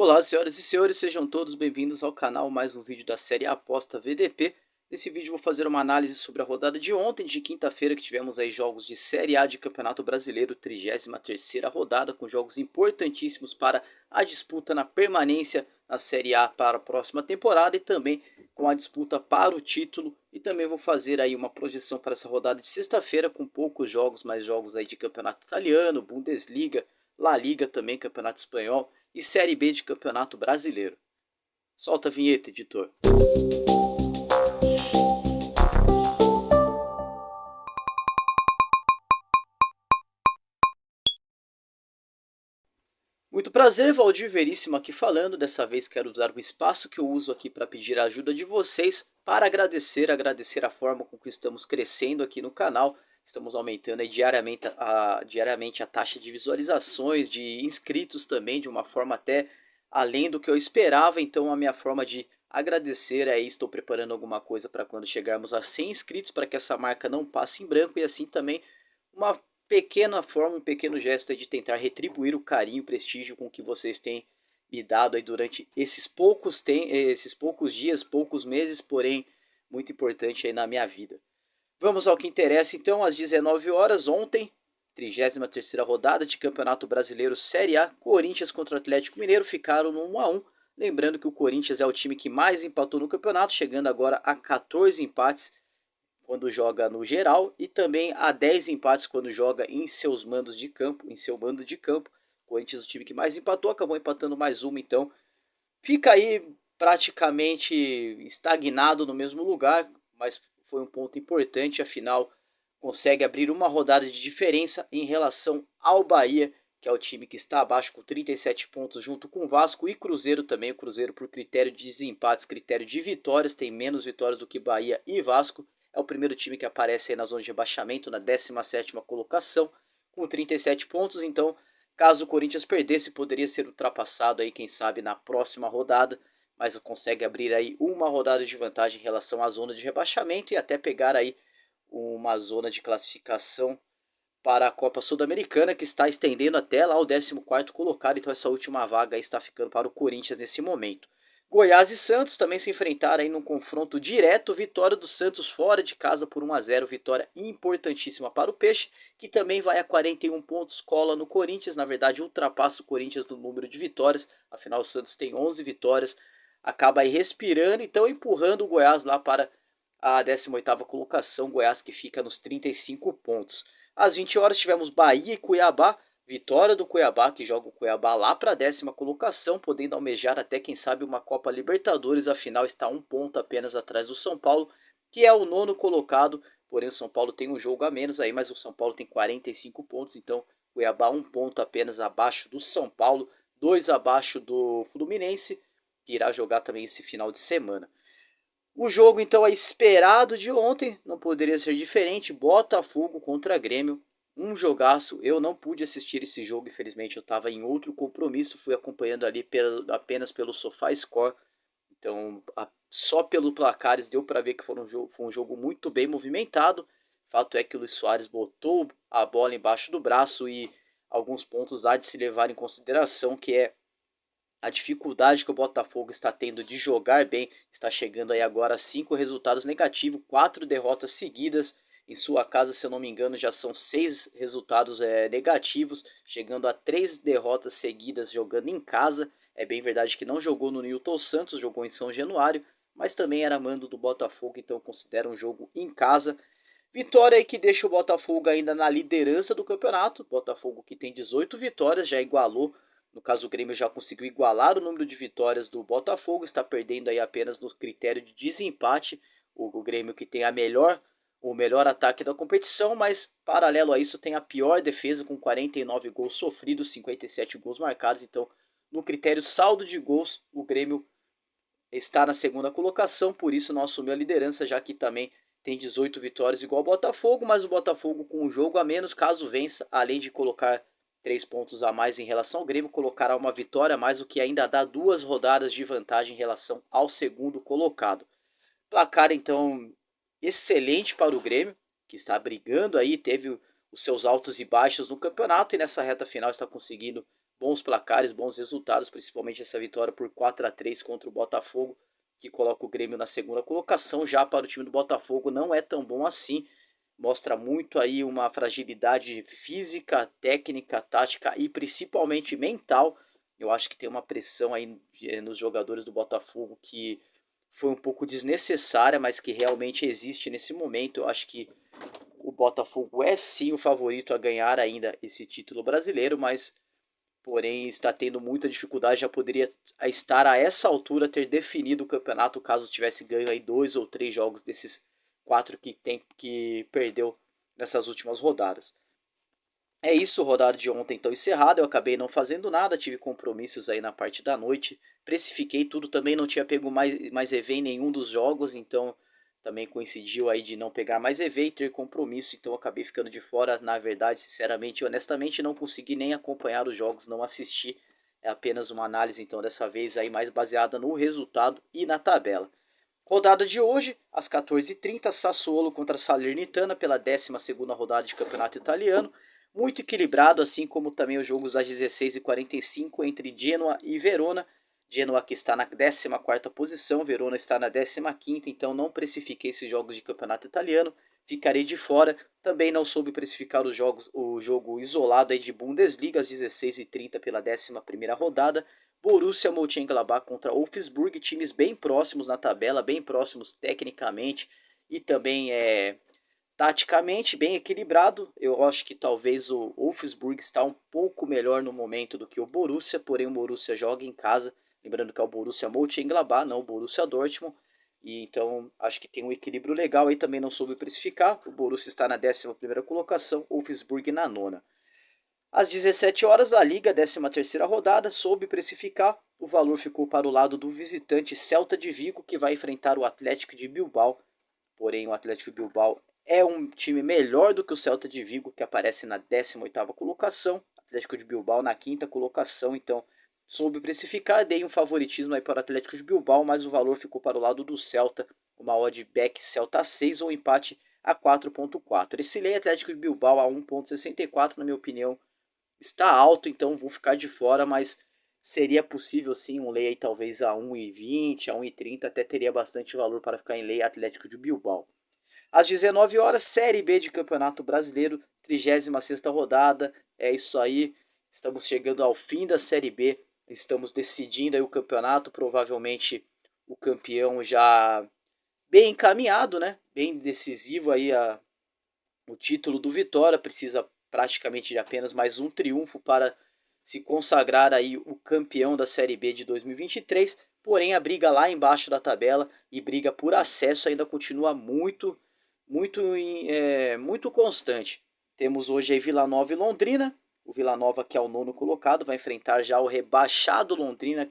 Olá, senhoras e senhores, sejam todos bem-vindos ao canal, mais um vídeo da série Aposta VDP. Nesse vídeo vou fazer uma análise sobre a rodada de ontem, de quinta-feira, que tivemos aí jogos de Série A de Campeonato Brasileiro, 33ª rodada, com jogos importantíssimos para a disputa na permanência na Série A para a próxima temporada e também com a disputa para o título. E também vou fazer aí uma projeção para essa rodada de sexta-feira, com poucos jogos, mais jogos aí de Campeonato Italiano, Bundesliga, La Liga também, Campeonato Espanhol e Série B de Campeonato Brasileiro. Solta a vinheta, editor. Muito prazer, Valdir Veríssimo aqui falando. Dessa vez quero usar o espaço que eu uso aqui para pedir a ajuda de vocês para agradecer a forma com que estamos crescendo aqui no canal. Estamos aumentando aí diariamente a taxa de visualizações, de inscritos também, de uma forma até além do que eu esperava. Então a minha forma de agradecer é estou preparando alguma coisa para quando chegarmos a 100 inscritos, para que essa marca não passe em branco, e assim também uma pequena forma, um pequeno gesto de tentar retribuir o carinho, o prestígio com que vocês têm me dado aí durante esses poucos dias, poucos meses, porém muito importante aí na minha vida. Vamos ao que interessa então. Às 19 horas ontem, 33ª rodada de Campeonato Brasileiro Série A, Corinthians contra o Atlético Mineiro ficaram no 1 a 1. Lembrando que o Corinthians é o time que mais empatou no campeonato, chegando agora a 14 empates quando joga no geral e também a 10 empates quando joga em seus mandos de campo, em seu mando de campo. O Corinthians, o time que mais empatou, acabou empatando mais uma, então fica aí praticamente estagnado no mesmo lugar, mas foi um ponto importante, afinal consegue abrir uma rodada de diferença em relação ao Bahia, que é o time que está abaixo com 37 pontos junto com o Vasco e Cruzeiro também. O Cruzeiro, por critério de desempates, critério de vitórias, tem menos vitórias do que Bahia e Vasco. É o primeiro time que aparece aí na zona de rebaixamento, na 17ª colocação, com 37 pontos. Então, caso o Corinthians perdesse, poderia ser ultrapassado aí, quem sabe, na próxima rodada, mas consegue abrir aí uma rodada de vantagem em relação à zona de rebaixamento e até pegar aí uma zona de classificação para a Copa Sul-Americana, que está estendendo até lá o 14º colocado. Então essa última vaga aí está ficando para o Corinthians nesse momento. Goiás e Santos também se enfrentaram aí num confronto direto. Vitória do Santos fora de casa por 1 a 0, vitória importantíssima para o Peixe, que também vai a 41 pontos, cola no Corinthians, na verdade ultrapassa o Corinthians no número de vitórias, afinal o Santos tem 11 vitórias, acaba aí respirando, então empurrando o Goiás lá para a 18ª colocação, Goiás que fica nos 35 pontos. Às 20 horas tivemos Bahia e Cuiabá, vitória do Cuiabá, que joga o Cuiabá lá para a 10ª colocação, podendo almejar até quem sabe uma Copa Libertadores, afinal está um ponto apenas atrás do São Paulo, que é o nono colocado, porém o São Paulo tem um jogo a menos aí, mas o São Paulo tem 45 pontos, então Cuiabá um ponto apenas abaixo do São Paulo, dois abaixo do Fluminense, que irá jogar também esse final de semana. O jogo então é esperado de ontem, não poderia ser diferente, Botafogo contra Grêmio, um jogaço. Eu não pude assistir esse jogo, infelizmente eu estava em outro compromisso, fui acompanhando ali apenas pelo SofaScore, então só pelo placares deu para ver que foi um jogo muito bem movimentado. Fato é que o Luis Soares botou a bola embaixo do braço e alguns pontos há de se levar em consideração, que é a dificuldade que o Botafogo está tendo de jogar bem. Está chegando aí agora a 5 resultados negativos, 4 derrotas seguidas. Em sua casa, se eu não me engano, já são 6 resultados negativos, chegando a 3 derrotas seguidas jogando em casa. É bem verdade que não jogou no Newton Santos, jogou em São Januário, mas também era mando do Botafogo, então considera um jogo em casa. Vitória aí que deixa o Botafogo ainda na liderança do campeonato. Botafogo que tem 18 vitórias, já igualou. No caso, o Grêmio já conseguiu igualar o número de vitórias do Botafogo, está perdendo aí apenas no critério de desempate. O Grêmio que tem o melhor ataque da competição, mas paralelo a isso tem a pior defesa com 49 gols sofridos, 57 gols marcados. Então, no critério saldo de gols, o Grêmio está na segunda colocação, por isso não assumiu a liderança, já que também tem 18 vitórias igual ao Botafogo, mas o Botafogo com um jogo a menos, caso vença, além de colocar 3 pontos a mais em relação ao Grêmio, colocará uma vitória a mais, o que ainda dá 2 rodadas de vantagem em relação ao segundo colocado. Placar então excelente para o Grêmio, que está brigando aí, teve os seus altos e baixos no campeonato e nessa reta final está conseguindo bons placares, bons resultados, principalmente essa vitória por 4-3 contra o Botafogo, que coloca o Grêmio na segunda colocação. Já para o time do Botafogo não é tão bom assim, mostra muito aí uma fragilidade física, técnica, tática e principalmente mental. Eu acho que tem uma pressão aí nos jogadores do Botafogo que foi um pouco desnecessária, mas que realmente existe nesse momento. Eu acho que o Botafogo é sim o favorito a ganhar ainda esse título brasileiro, mas porém está tendo muita dificuldade, já poderia estar a essa altura ter definido o campeonato caso tivesse ganho aí 2 ou 3 jogos desses 4 que perdeu nessas últimas rodadas. É isso, rodada de ontem então encerrada, eu acabei não fazendo nada, tive compromissos aí na parte da noite, precifiquei tudo, também não tinha pego mais EV em nenhum dos jogos, então também coincidiu aí de não pegar mais EV e ter compromisso, então acabei ficando de fora, na verdade, sinceramente, honestamente, não consegui nem acompanhar os jogos, não assisti, é apenas uma análise então dessa vez aí mais baseada no resultado e na tabela. Rodada de hoje, às 14h30, Sassuolo contra Salernitana pela 12ª rodada de campeonato italiano. Muito equilibrado, assim como também os jogos às 16h45 entre Genoa e Verona. Genoa que está na 14ª posição, Verona está na 15ª, então não precifiquei esses jogos de campeonato italiano, ficarei de fora. Também não soube precificar o jogo isolado aí de Bundesliga às 16h30 pela 11ª rodada. Borussia Mönchengladbach contra Wolfsburg, times bem próximos na tabela, bem próximos tecnicamente e também taticamente bem equilibrado. Eu acho que talvez o Wolfsburg está um pouco melhor no momento do que o Borussia, porém o Borussia joga em casa, lembrando que é o Borussia Mönchengladbach, não o Borussia Dortmund, e então acho que tem um equilíbrio legal aí, também não soube precificar. O Borussia está na 11ª colocação, o Wolfsburg na 9ª. Às 17 horas da Liga, 13ª rodada, soube precificar. O valor ficou para o lado do visitante Celta de Vigo, que vai enfrentar o Atlético de Bilbao. Porém, o Atlético de Bilbao é um time melhor do que o Celta de Vigo, que aparece na 18ª colocação. Atlético de Bilbao na 5ª colocação, então soube precificar. Dei um favoritismo aí para o Atlético de Bilbao, mas o valor ficou para o lado do Celta. Uma odd back Celta 6 ou empate a 4.4. Esse lei Atlético de Bilbao a 1.64, na minha opinião, está alto, então vou ficar de fora, mas seria possível sim um lei aí talvez a 1,20, a 1,30, até teria bastante valor para ficar em lei Atlético de Bilbao. Às 19 horas, Série B de Campeonato Brasileiro, 36ª rodada, é isso aí, estamos chegando ao fim da Série B, estamos decidindo aí o campeonato, provavelmente o campeão já bem encaminhado, né? Bem decisivo aí o título do Vitória, precisa praticamente de apenas mais um triunfo para se consagrar aí o campeão da Série B de 2023, porém a briga lá embaixo da tabela e briga por acesso ainda continua muito constante. Temos hoje aí Vila Nova e Londrina, o Vila Nova que é o 9º colocado vai enfrentar já o rebaixado Londrina,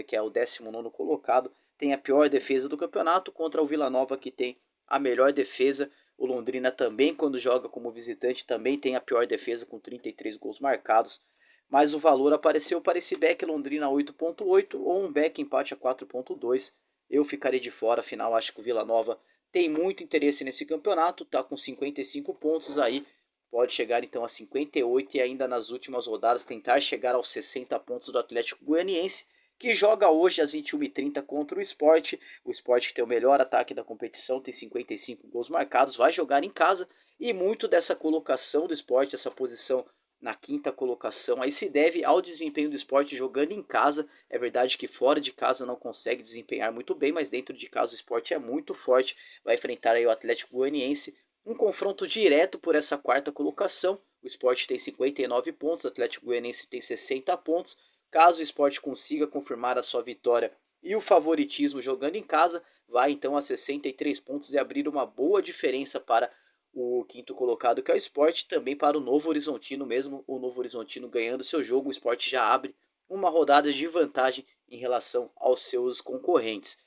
que é o 19º colocado, tem a pior defesa do campeonato contra o Vila Nova que tem a melhor defesa. O Londrina também, quando joga como visitante, também tem a pior defesa com 33 gols marcados. Mas o valor apareceu para esse back Londrina 8.8 ou um back empate a 4.2. Eu ficarei de fora, afinal acho que o Vila Nova tem muito interesse nesse campeonato, tá com 55 pontos aí, pode chegar então a 58 e ainda nas últimas rodadas tentar chegar aos 60 pontos do Atlético Goianiense, que joga hoje às 21h30 contra o Sport. O Sport que tem o melhor ataque da competição, tem 55 gols marcados, vai jogar em casa e muito dessa colocação do Sport, essa posição na 5ª colocação, aí se deve ao desempenho do Sport jogando em casa. É verdade que fora de casa não consegue desempenhar muito bem, mas dentro de casa o Sport é muito forte, vai enfrentar aí o Atlético Goianiense, um confronto direto por essa 4ª colocação. O Sport tem 59 pontos, o Atlético Goianiense tem 60 pontos. Caso o Sport consiga confirmar a sua vitória e o favoritismo jogando em casa, vai então a 63 pontos e abrir uma boa diferença para o 5º colocado, que é o Sport, também para o Novo Horizontino, mesmo o Novo Horizontino ganhando seu jogo, o Sport já abre uma rodada de vantagem em relação aos seus concorrentes.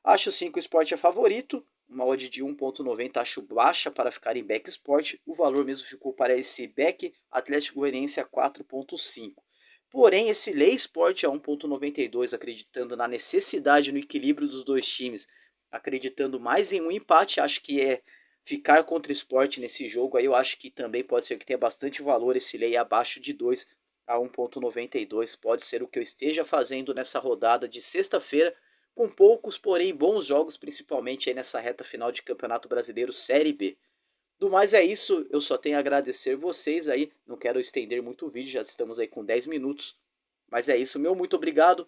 Acho sim que o Sport é favorito, uma odd de 1.90 acho baixa para ficar em back Sport, o valor mesmo ficou para esse back Atlético Goianiense a 4.5. Porém, esse lei Sport a 1.92, acreditando na necessidade no equilíbrio dos dois times, acreditando mais em um empate, acho que é ficar contra o Sport nesse jogo. Aí eu acho que também pode ser que tenha bastante valor esse lei abaixo de 2, a 1,92. Pode ser o que eu esteja fazendo nessa rodada de sexta-feira, com poucos, porém bons jogos, principalmente aí nessa reta final de Campeonato Brasileiro Série B. Do mais é isso, eu só tenho a agradecer vocês aí, não quero estender muito o vídeo, já estamos aí com 10 minutos, mas é isso, meu muito obrigado.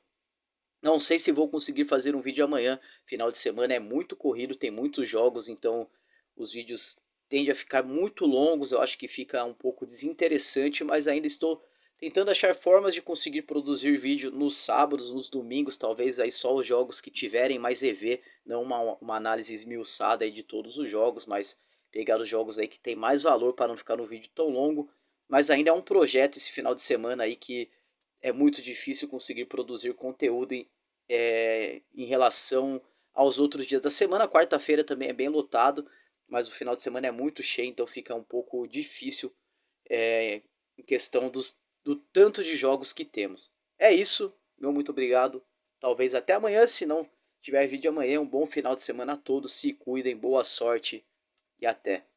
Não sei se vou conseguir fazer um vídeo amanhã, final de semana é muito corrido, tem muitos jogos, então os vídeos tendem a ficar muito longos, eu acho que fica um pouco desinteressante, mas ainda estou tentando achar formas de conseguir produzir vídeo nos sábados, nos domingos, talvez aí só os jogos que tiverem mais EV, não uma análise esmiuçada aí de todos os jogos, mas pegar os jogos aí que tem mais valor para não ficar no vídeo tão longo, mas ainda é um projeto esse final de semana aí que é muito difícil conseguir produzir conteúdo em relação aos outros dias da semana. Quarta-feira também é bem lotado, mas o final de semana é muito cheio, então fica um pouco difícil em questão do tanto de jogos que temos. É isso, meu muito obrigado. Talvez até amanhã, se não tiver vídeo amanhã. Um bom final de semana a todos, se cuidem, boa sorte e até.